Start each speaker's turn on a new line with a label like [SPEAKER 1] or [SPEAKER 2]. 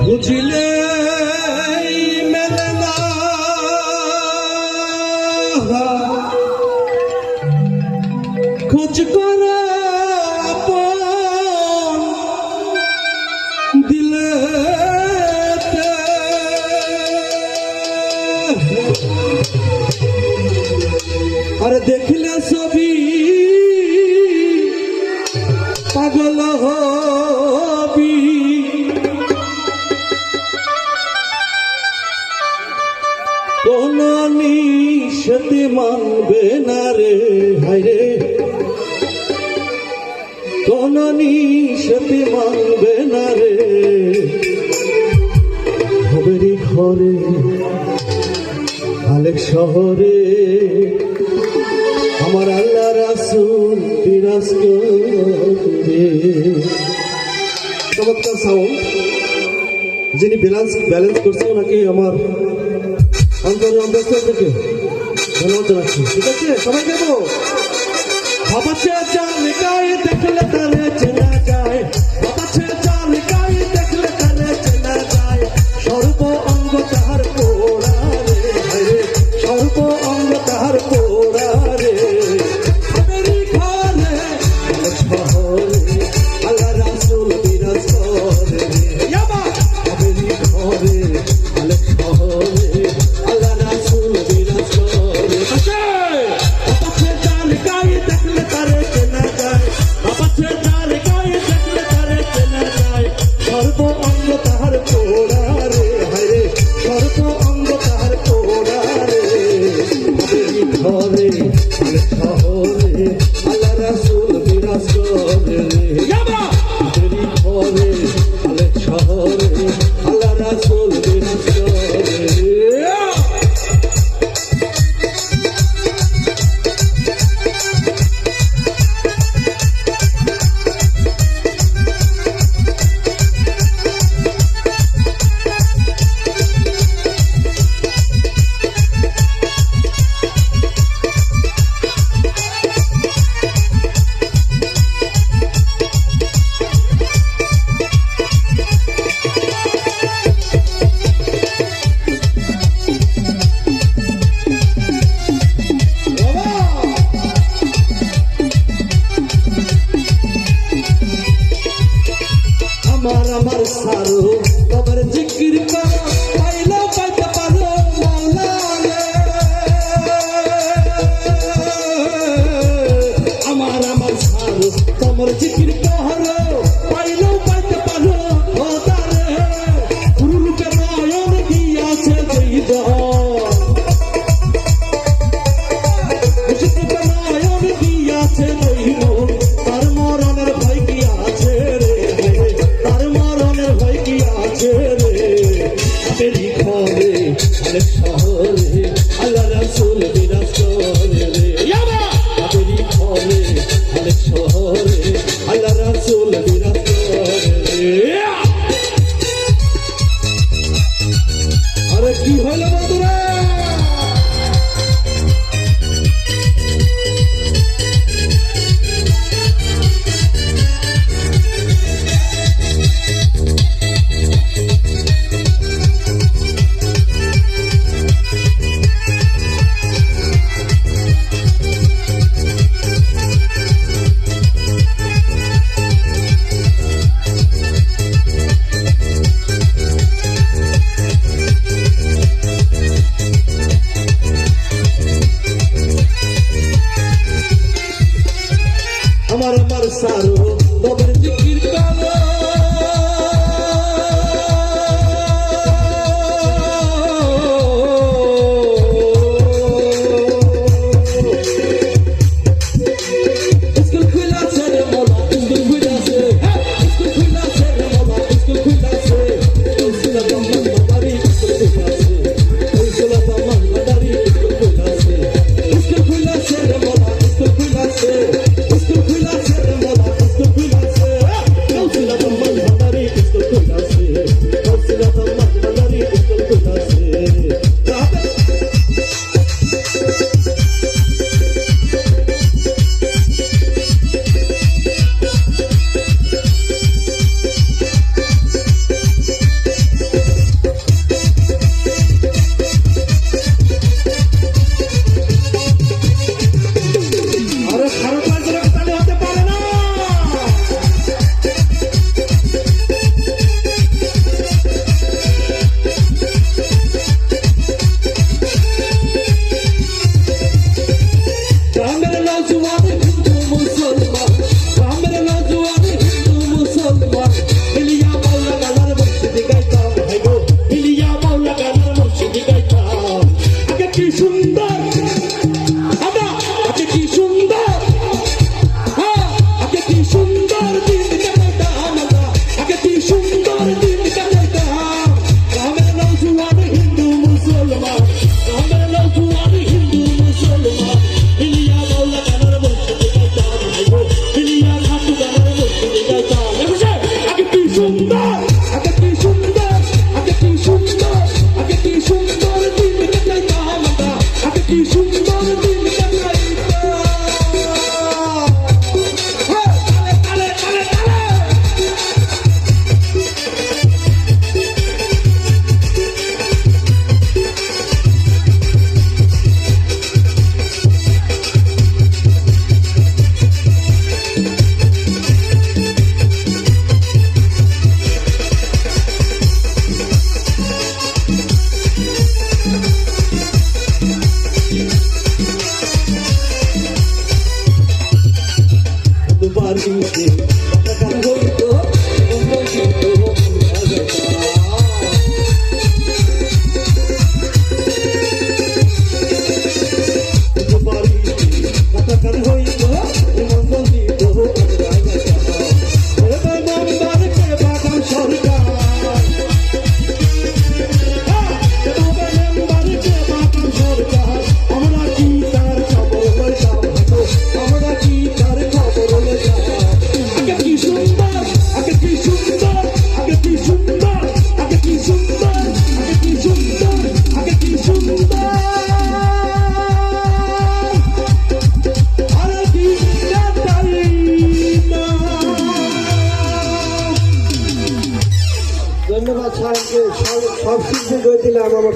[SPEAKER 1] বুঝিলে মেলে না খোঁজ করে আপন দিলে আরে দেখলে ছবি পাগল হবি কোন নিষেধে মানবে না রে হায়রে কোন নিষেধে মানবে না রে হবেরি ঘরে আলেক শহরে আমার আল্লাহ রাসূল বিরাজ করে। চমৎকার সাউন্ড যিনি ব্যালেন্স করছে ওনাকে আমার অন্তর থেকে ধন্যবাদ জানাচ্ছি। ঠিক আছে, সবাই দেবো বাবাছে চাল গায়ে দেখলে তারে চেনা যায়, বাবাছে চাল গায়ে দেখলে তারে চেনা যায়, সর্ব অঙ্গ তাহার পোড়া রে, সর্ব অঙ্গ তাহার পোড়া রে, আমেরি ঘরে শহরে আল্লাহ রাসূল বিরাজ করে, আমেরি ঘরে আলেক শহরে আল্লাহ রাসূল বিরাজ করে। বাবাছে চাল গায়ে দেখলে তারে চেনা যায়, বাবাছে চাল গায়ে দেখলে তারে চেনা যায়, সর্ব অঙ্গ তাহার পোড়া রে, হায়রে সর্ব অঙ্গ তাহার পোড়া রে, আমেরি ঘরে আলেক শহরে আল্লাহ রাসূল বিরাজ করে, আমেরি ঘরে আলেক শহরে আল্লাহ রাসূল বিরাজ করে। আমার সারো তোমার জিকির করো পাইলো পাইতে পারো মাওলা রে, আমার সারো তোমার জিকির করো পাইলো পাইতে পারো খোদা রে, গুরুকে নয়ন দিয়াছে দৈব, গুরুকে নয়ন দিয়াছে দৈব, তার মরণের ভয় কি আছে রে, তার মরণের ভয় কি আছে রে, আমেরি ঘরে আলেক শহরে আল্লাহ রাসূল বিরাজ করে রে, আমেরি ঘরে আলেক শহরে আল্লাহ রাসূল বিরাজ করে রে। আরে কি হলো বন্ধুরা, আমার সারো তোমার জিকির করো স্কুল খুলেছে রে মোলা, স্কুল খুলেছে, স্কুল খুলেছে রে মোলা, স্কুল খুলেছে, ওইসুলা দমন মাদারি স্কুল খুলেছে, ওইসুলা দমন মাদারি স্কুল খুলেছে, স্কুল খুলেছে রে মোলা, স্কুল খুলেছে, স্কুল খুলেছে রে মোলা, স্কুল খুলেছে, ওইসুলা দমন যদি পতাকার হইতো নিমন্ত্রিত পতাকার হইতো নিমন্ত্রিত মেম্বারকে বাগান সরকার মেম্বারকে বাগান সরকার আমরা কি তার খবর লইতাম আমরা কি তার খবর লইতাম আগে কি সুন্দর আগে কি সুন্দর আগে কি সুন্দর আগে কি সুন্দর আগে কি সুন্দর আগে কি সুন্দর আরে কি ধন্যবাদ স্যারকে সব শিল্পী করে দিলাম আমার